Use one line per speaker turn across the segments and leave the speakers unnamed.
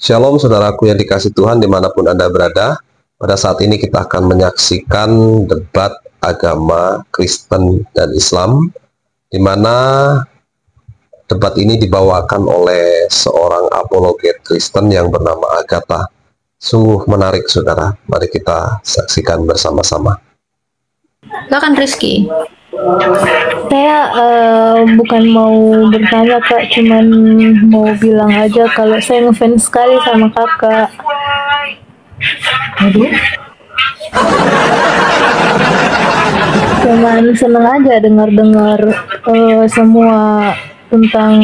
Shalom saudaraku yang dikasih Tuhan dimanapun Anda berada. Pada saat ini kita akan menyaksikan debat agama Kristen dan Islam, di mana debat ini dibawakan oleh seorang apologet Kristen yang bernama Agatha. Sungguh menarik saudara, mari kita saksikan bersama-sama.
Silakan Rizky.
Saya bukan mau bertanya Kak, cuman mau bilang aja kalau saya ngefans sekali sama Kakak.
Aduh.
Cuman seneng aja dengar-dengar semua tentang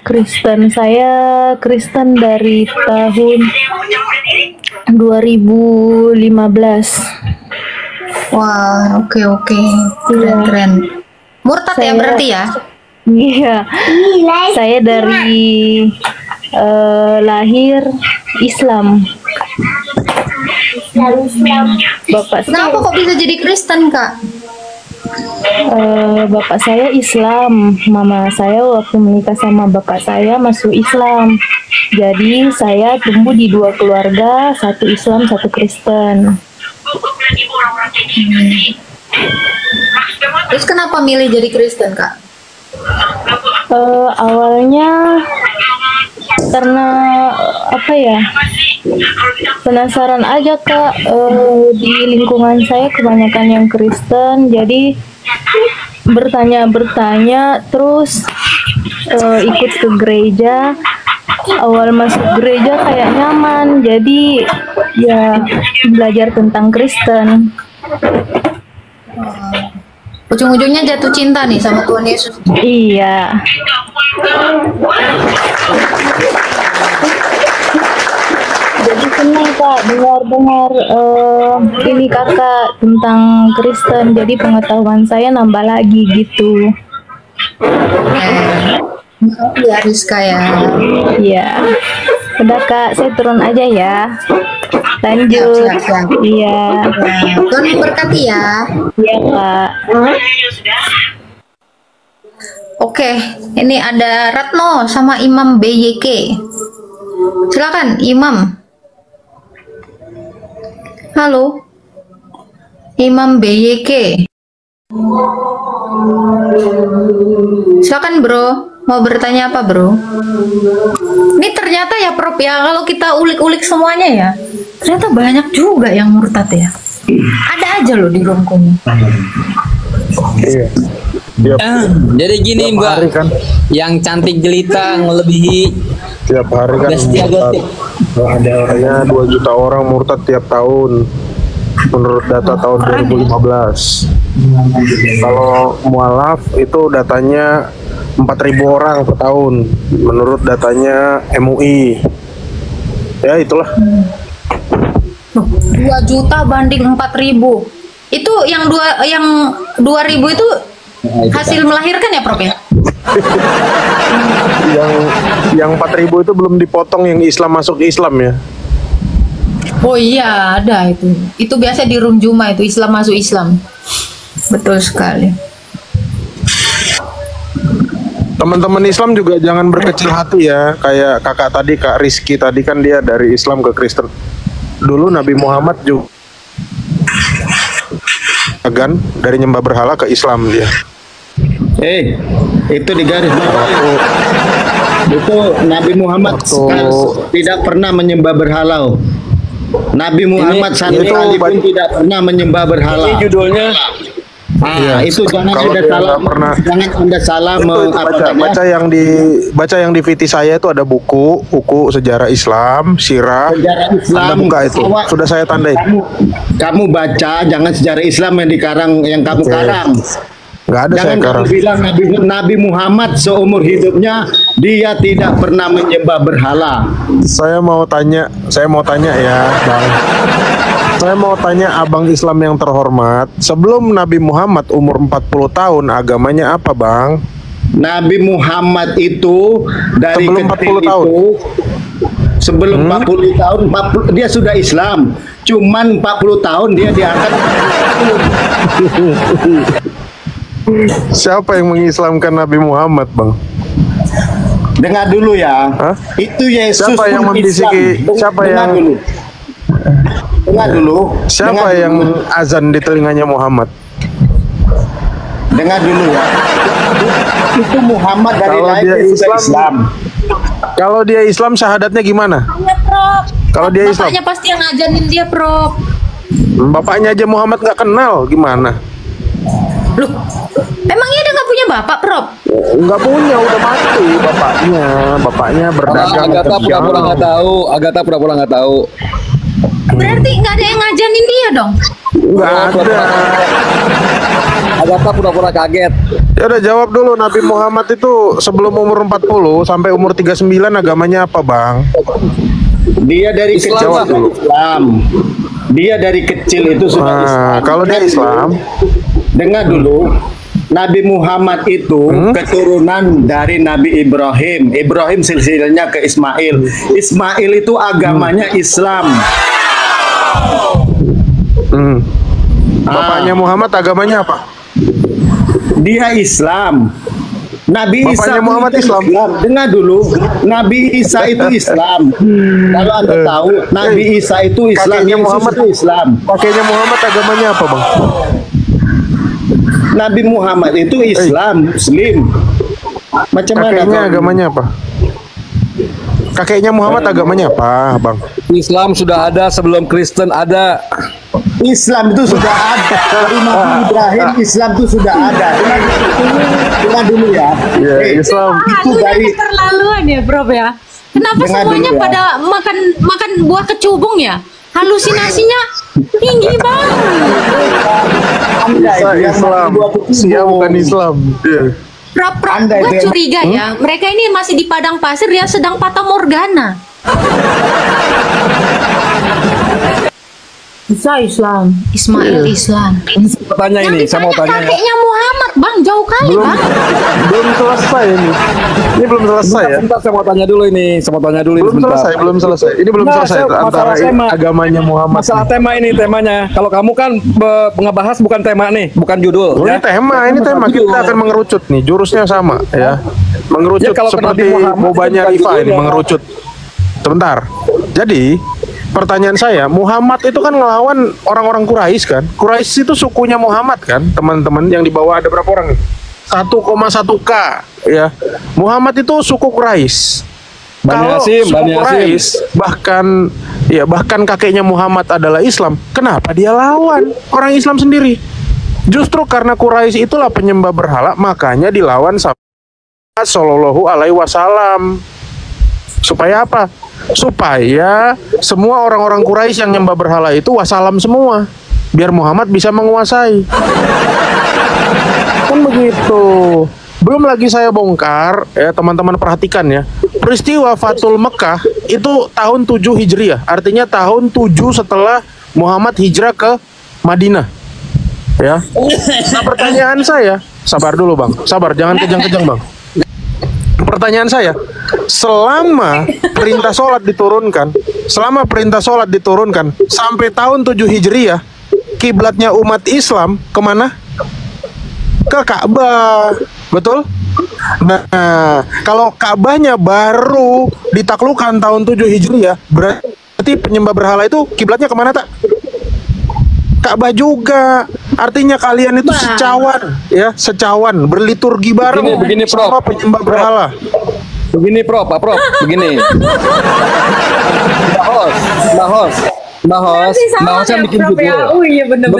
Kristen. Saya Kristen dari tahun 2015.
Wah, oke. Keren. Murtad ya berarti ya?
Iya. Saya dari lahir Islam. Bapak
Kenapa kok bisa jadi Kristen, Kak?
bapak saya Islam, mama saya waktu menikah sama bapak saya masuk Islam. Jadi saya tumbuh di dua keluarga, satu Islam, satu Kristen.
Terus kenapa milih jadi Kristen, Kak?
Awalnya karena apa ya, penasaran aja Kak. Di lingkungan saya kebanyakan yang Kristen, jadi bertanya-bertanya terus ikut ke gereja. Awal masuk gereja kayak nyaman, jadi ya belajar tentang Kristen.
Ujung-ujungnya jatuh cinta nih sama Tuhan Yesus.
Iya. Jadi senang Kak dengar-dengar ini Kakak tentang Kristen, jadi pengetahuan saya nambah lagi gitu.
Ya Rizka ya.
Iya. Udah Kak, saya turun aja ya. Lanjut.
Siap.
Iya.
Tuhan memberkati ya.
Iya Kak.
Oke, ini ada Ratno sama Imam BYK. Silakan Imam. Halo. Imam BYK. Silakan bro, mau bertanya apa bro? Ini ternyata ya Prof ya, kalau kita ulik-ulik semuanya ya, ternyata banyak juga yang murtad ya. Ada aja loh di romkomu.
Iya.
Jadi gini Mbak,
hari kan,
yang cantik jelita ngelebihi
tiap hari kan
Destia
murtad.
Gotik.
Ada orangnya 2 juta orang murtad tiap tahun menurut data tahun 2015. Kalau mualaf itu datanya 4.000 orang per tahun menurut datanya MUI. Ya itulah.
2 juta banding 4.000. Itu yang 2.000 itu hasil melahirkan ya Prof ya?
yang 4.000 itu belum dipotong yang Islam masuk Islam ya.
Oh iya ada itu. Itu biasa di Rum Juma itu Islam masuk Islam. Betul sekali.
Teman-teman Islam juga jangan berkecil hati ya. Kayak kakak tadi, Kak Rizky tadi kan dia dari Islam ke Kristen. Dulu Nabi Muhammad juga dari nyembah berhala ke Islam dia.
Itu di garis bawah. Itu Nabi Muhammad tidak pernah menyembah berhala. Nabi Muhammad sekali pun tidak pernah menyembah berhala.
Ini judulnya.
Itu jangan Anda salah
baca yang di VT saya itu ada buku sejarah Islam, sirah. Anda buka itu. Sudah saya tandai.
Kamu baca, jangan sejarah Islam yang kamu karang.
Nggak ada.
Jangan
saya
kamu bilang Nabi Muhammad seumur hidupnya dia tidak pernah menyembah berhala.
Saya mau tanya ya, Bang. Saya mau tanya abang Islam yang terhormat, sebelum Nabi Muhammad umur 40 tahun agamanya apa, Bang?
Nabi Muhammad itu dari
sebelum 40 tahun.
Sebelum 40 tahun dia sudah Islam. Cuman 40 tahun dia diangkat.
Siapa yang mengislamkan Nabi Muhammad, Bang?
Dengar dulu ya.
Hah?
Itu Yesus
Siapa yang
pun
membisiki?
Islam.
Siapa
Dengar
yang-
dulu. Dengar dulu.
Siapa
Dengar
yang
dulu.
azan di telinganya Muhammad?
Dengar dulu ya. Itu Muhammad dari
Kalau
lahir
dia
dia sudah
Islam,
Islam.
Kalau dia Islam syahadatnya gimana?
Ya, Prof.
Kalau dia Islam,
Bapaknya pasti yang ngajarin dia, Prof.
bapaknya aja Muhammad nggak kenal, gimana?
Loh, emangnya dia nggak punya bapak, Prof?
Nggak punya, udah mati bapaknya. Bapaknya berdagang.
Agatha
ke
pura-pura
Jauh.
nggak tahu. Agatha pura-pura nggak tahu.
Berarti nggak ada yang ngajarin dia dong?
Nggak ada.
Agatha pura-pura kaget.
Ya udah jawab dulu, Nabi Muhammad itu sebelum umur 40 sampai umur 39 agamanya apa, Bang?
Dia dari
Islam,
kecil
Pak.
sudah Islam. Dia dari kecil itu sudah Islam.
Nah, kalau dia Islam,
Dengar dulu. Nabi Muhammad itu keturunan dari Nabi Ibrahim. Ibrahim silsilahnya ke Ismail. Ismail itu agamanya Islam.
bapaknya Muhammad agamanya apa?
Dia Islam. Nabi Isa
Bapaknya Muhammad
itu
Islam.
Dengar dulu. Nabi Isa itu Islam. Kalau Anda tahu, Nabi Isa itu Islam.
Kakeknya
Yesus
Muhammad
itu Islam.
Kakeknya Muhammad agamanya apa, Bang?
Nabi Muhammad itu Islam, Muslim. Macam mana?
Kakeknya
kau?
agamanya apa? Kakeknya Muhammad agamanya apa, Bang?
Islam sudah ada sebelum Kristen ada.
Islam itu sudah ada dari Nabi Ibrahim. Islam itu sudah ada. Dengar dulu ya.
Iya, Islam.
Itu dari
Keterlaluan ya, Prof ya. Kenapa
Dengar
semuanya
dulu ya.
pada makan buah kecubung ya? Halusinasinya tinggi banget.
Anda
Isa
itu yang
Islam.
makan buah kecubung.
Sia bukan Islam. Iya.
Prof,
Anda
gue
itu yang-
curiga ya. Mereka ini masih di padang pasir ya, sedang fata morgana.
Isa Islam.
Ismail Islam.
Tanya ini, saya mau tanya.
Kakeknya Muhammad, Bang, jauh kali,
Belum
Bang.
belum selesai ini. Ini belum selesai ya.
Sebentar, saya mau tanya dulu ini. Saya mau tanya dulu ini
Belum
sebentar.
selesai, belum selesai. Ini belum
Nah,
selesai
saya-
antara
masalah tema.
agamanya Muhammad.
Masalah tema ini temanya. Kalau kamu kan ngebahas bukan tema nih, bukan judul.
Oh,
ya.
ini tema kita akan mengerucut nih, jurusnya sama ya. Mengerucut
Ya, kalau
seperti
Nabi Muhammad
bobanya
itu bukan
Rifa ini
judulnya.
mengerucut. Sebentar. Jadi, pertanyaan saya, Muhammad itu kan ngelawan orang-orang Quraisy kan? Quraisy itu sukunya Muhammad kan, teman-teman yang di bawah ada berapa orang nih? 1,1 K ya. Muhammad itu suku Quraisy.
Bani
Kalau
Hasyim,
suku
Bani Hasyim.
Quraisy bahkan kakeknya Muhammad adalah Islam, kenapa dia lawan orang Islam sendiri? Justru karena Quraisy itulah penyembah berhala, makanya dilawan sama Sallallahu Alaihi Wasallam. Supaya apa? Supaya semua orang-orang Quraisy yang nyembah berhala itu wassalam semua, biar Muhammad bisa menguasai. Kan begitu. Belum lagi saya bongkar ya, teman-teman perhatikan ya. Peristiwa Fathul Mekah itu tahun 7 Hijriah, artinya tahun 7 setelah Muhammad hijrah ke Madinah. Ya. Nah, pertanyaan saya, sabar dulu, Bang. Sabar, jangan kejang-kejang, Bang. Pertanyaan saya, selama perintah sholat diturunkan sampai tahun 7 Hijriah, kiblatnya umat Islam kemana? Ke Ka'bah, betul? Nah, kalau Ka'bahnya baru ditaklukkan tahun 7 Hijriah, berarti penyembah berhala itu kiblatnya kemana, tak? Ka'bah juga. Artinya kalian itu secawan, berliturgi bareng
Begini, Prof.
sama penyembah berhala.
Begini, Prof, Pak Prof, begini. Mbak Hos kan bikin judul.
Oh iya, bener.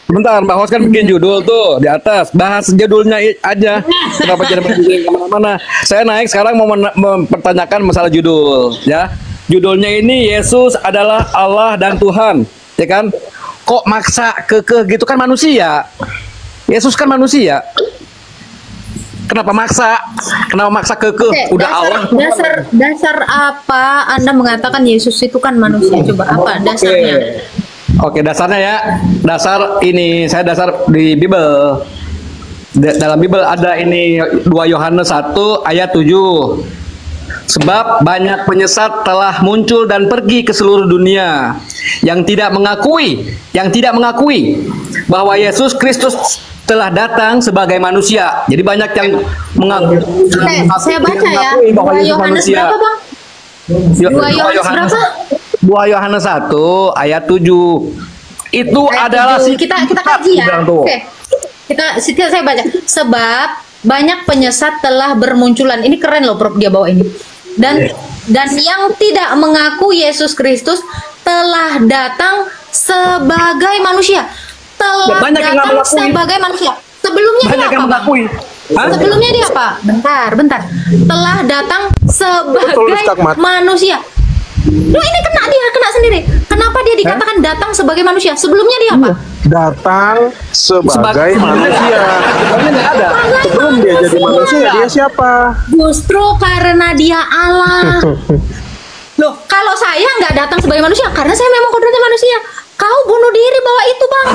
Bentar, Mbak Hos kan bikin judul tuh di atas. Bahas judulnya aja. Kenapa jadi kemana-mana? Saya naik sekarang mau mempertanyakan masalah judul, ya. Judulnya ini Yesus adalah Allah dan Tuhan, ya kan? Kok maksa kekeh gitu, kan manusia. Yesus kan manusia. Kenapa maksa? Kenapa maksa kekeh? Udah Allah.
Dasar apa Anda mengatakan Yesus itu kan manusia? Coba apa dasarnya?
Oke, dasarnya ya. Dasar ini, saya dasar di Bible. Dalam Bible ada ini 2 Yohanes 1 ayat 7. Sebab banyak penyesat telah muncul dan pergi ke seluruh dunia yang tidak mengakui bahwa Yesus Kristus telah datang sebagai manusia. Jadi banyak yang mengaku.
Saya baca ya.
Bahwa
2
Yesus
Yohanes
manusia.
berapa, Bang? 2 Yohanes berapa?
2 Yohanes 1 ayat 7. Itu
Ayat
adalah
7. Kita kaji ya. Oke. Saya baca. Sebab banyak penyesat telah bermunculan. Ini keren loh, Prof, dia bawa ini. Dan yang tidak mengaku Yesus Kristus telah datang sebagai manusia. Telah
Banyak yang nggak
datang
mengakui.
sebagai manusia. Sebelumnya
Banyak
dia
yang
apa, Bang?
mengakui. Hah?
Sebelumnya dia apa? Bentar. Telah datang sebagai
Betul, Ustaz Mat.
manusia. Loh, ini kena sendiri. Kenapa dia dikatakan datang sebagai manusia? Sebelumnya dia apa?
Datang sebagai manusia.
Sebelumnya nggak ada.
Sebelum dia jadi manusia, dia siapa?
Justru karena dia Allah. Loh, kalau saya nggak datang sebagai manusia, karena saya memang kodratnya manusia. Kau bunuh diri bawa itu, Bang.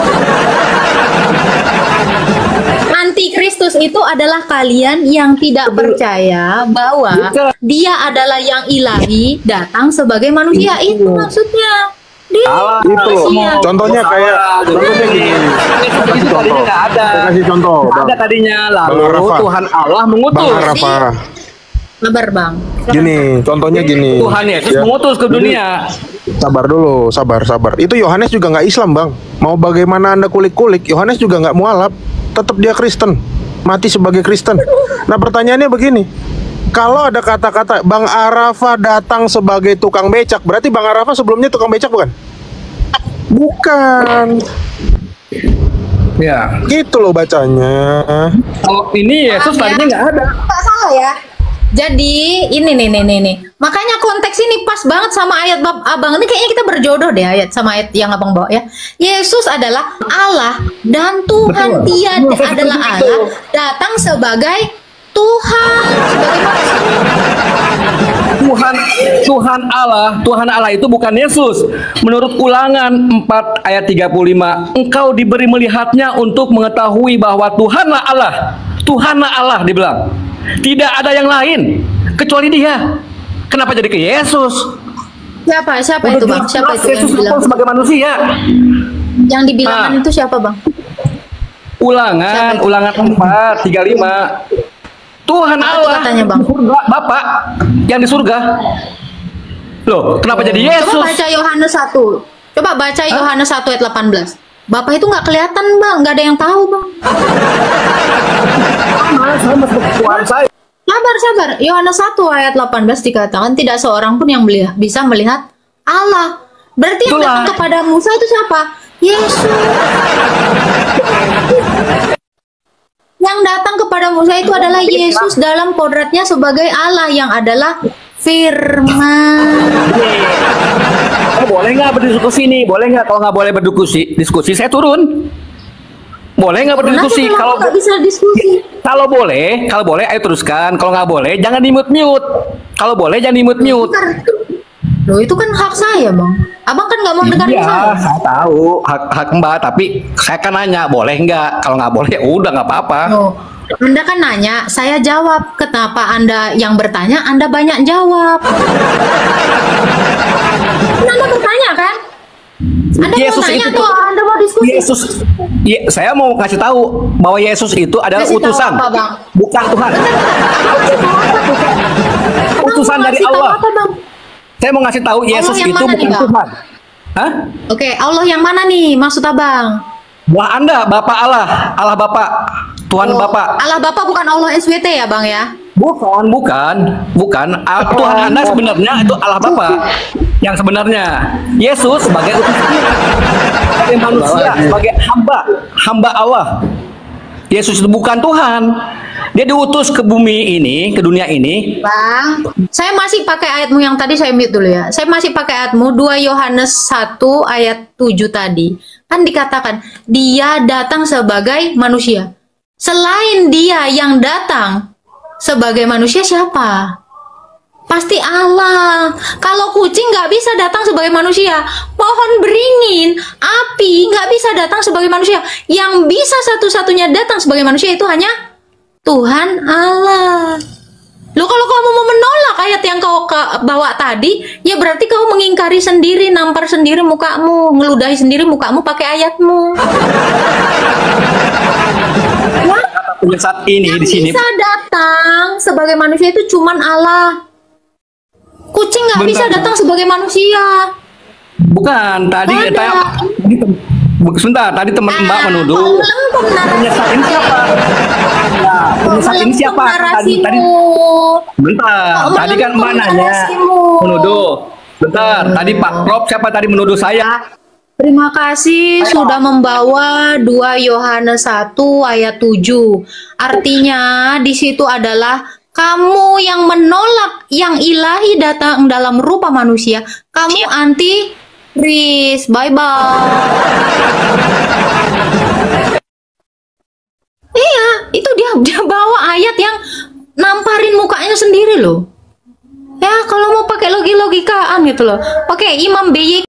Antikristus itu adalah kalian yang tidak percaya bahwa
Bukan.
dia adalah yang ilahi datang sebagai manusia. Itu maksudnya. Dia
Salah.
Itu loh.
manusia.
Contohnya kayak, contohnya gini.
Itu tadinya nggak ada.
Saya kasih contoh, Bang.
Ada tadinya, lalu
Bang Arafah.
Tuhan Allah mengutus.
Bang Arafa.
Sabar, Bang.
Gini, contohnya gini.
Tuhan Yesus
Ya.
mengutus ke dunia.
Sabar dulu, sabar. Itu Yohanes juga nggak Islam, Bang. Mau bagaimana Anda kulik-kulik, Yohanes juga nggak mualaf. Tetap dia Kristen, mati sebagai Kristen. Nah, pertanyaannya begini. Kalau ada kata-kata Bang Arafa datang sebagai tukang becak, berarti Bang Arafa sebelumnya tukang becak bukan? Bukan.
Ya.
Gitu loh bacanya.
Kalau ini Yesus
Paham ya?
tadinya nggak ada.
Nggak salah ya. Jadi ini nih. Makanya konteks ini pas banget sama ayat bab abang. Ini kayaknya kita berjodoh deh ayat sama ayat yang abang bawa ya. Yesus adalah Allah dan Tuhan. Dia adalah Allah datang sebagai Tuhan, sebagai manusia.
Tuhan Allah itu bukan Yesus. Menurut Ulangan 4 ayat 35, engkau diberi melihatnya untuk mengetahui bahwa Tuhanlah Allah. Tuhanlah Allah dibilang. Tidak ada yang lain kecuali Dia. Kenapa jadi ke Yesus?
Siapa itu bang? Siapa itu yang
Yesus
bilang?
sebagai manusia.
Yang dibilangkan itu siapa bang?
Ulangan 4 35. Tuhan
Apa
Allah
katanya, Bang?
di surga, Bapak yang di surga. Loh, kenapa jadi Yesus?
Coba baca Yohanes 1. Coba baca Yohanes 1 ayat 18. Bapak itu nggak kelihatan bang, nggak ada yang tahu bang.
Tuhan saya.
Sabar. Yohanes 1 ayat 18 dikatakan tidak seorang pun yang bisa melihat Allah. Berarti yang
Itulah.
datang kepada Musa itu siapa? Yesus. Yang datang kepada Musa itu adalah Yesus dalam kodratnya sebagai Allah yang adalah Firman.
Boleh nggak berdiskusi nih? Boleh nggak? Kalau nggak boleh berdiskusi, saya turun. Boleh nggak berdiskusi?
Kenapa nggak bisa diskusi?
Kalau boleh, ayo teruskan. Kalau nggak boleh, jangan di mute. Kalau boleh, jangan di mute.
Loh itu kan hak saya bang. Abang kan nggak mau dengerin
Iya,
saya.
saya tahu hak Mbak, tapi saya kan nanya boleh nggak? Kalau nggak boleh, ya udah nggak apa-apa.
Loh, Anda kan nanya, saya jawab. Kenapa Anda yang bertanya, Anda banyak jawab? Anda bertanya kan? Anda
Yesus
mau nanya
itu-
atau Anda mau diskusi?
Yesus, saya mau kasih tahu bahwa Yesus itu adalah
Kasih tahu
utusan,
apa, Bang?
bukan Tuhan. Utusan
Abang
dari
kasih tahu
Allah.
apa, Bang?
Saya mau ngasih tahu Yesus
yang
itu
mana nih,
bukan
Bang?
Tuhan. Hah?
Oke, Allah yang mana nih maksud Abang?
Wah, Anda Bapak Allah, Allah Bapak, Tuhan
Oh,
Bapak.
Allah Bapak bukan Allah SWT ya Bang ya?
Bukan. Tuhan Anda sebenarnya itu Allah Bapa. Yang sebenarnya Yesus sebagai utusan, sebagai manusia, sebagai hamba Allah. Yesus itu bukan Tuhan. Dia diutus ke bumi ini, ke dunia ini.
Bang, saya masih pakai ayatmu yang tadi, saya mute dulu ya. Saya masih pakai ayatmu 2 Yohanes 1 ayat 7 tadi. Kan dikatakan, dia datang sebagai manusia. Selain dia yang datang sebagai manusia siapa? Pasti Allah. Kalau kucing nggak bisa datang sebagai manusia, pohon beringin, api nggak bisa datang sebagai manusia. Yang bisa satu-satunya datang sebagai manusia itu hanya Tuhan Allah. Loh kalau kamu mau menolak ayat yang kau bawa tadi, ya berarti kau mengingkari sendiri, nampar sendiri mukamu, ngeludahi sendiri mukamu pakai ayatmu.
Penyesat ini
Yang
di sini.
bisa datang sebagai manusia itu cuman Allah. Kucing nggak bisa datang sebagai manusia.
Bukan, tadi sebentar, tadi teman Mbak menuduh. Penyesat ini siapa? Nah, penyesat ini siapa? Tadi bentar, tadi kan Mbak nanya menuduh. Bentar, tadi Pak Prof siapa tadi menuduh saya?
Terima kasih sudah membawa 2 Yohanes 1 ayat 7. Artinya di situ adalah kamu yang menolak yang ilahi datang dalam rupa manusia, kamu anti Kris. Bye bye. Iya, itu dia bawa ayat yang namparin mukanya sendiri loh. Ya, kalau mau pakai logika-logikaan gitu loh. Pakai Imam BY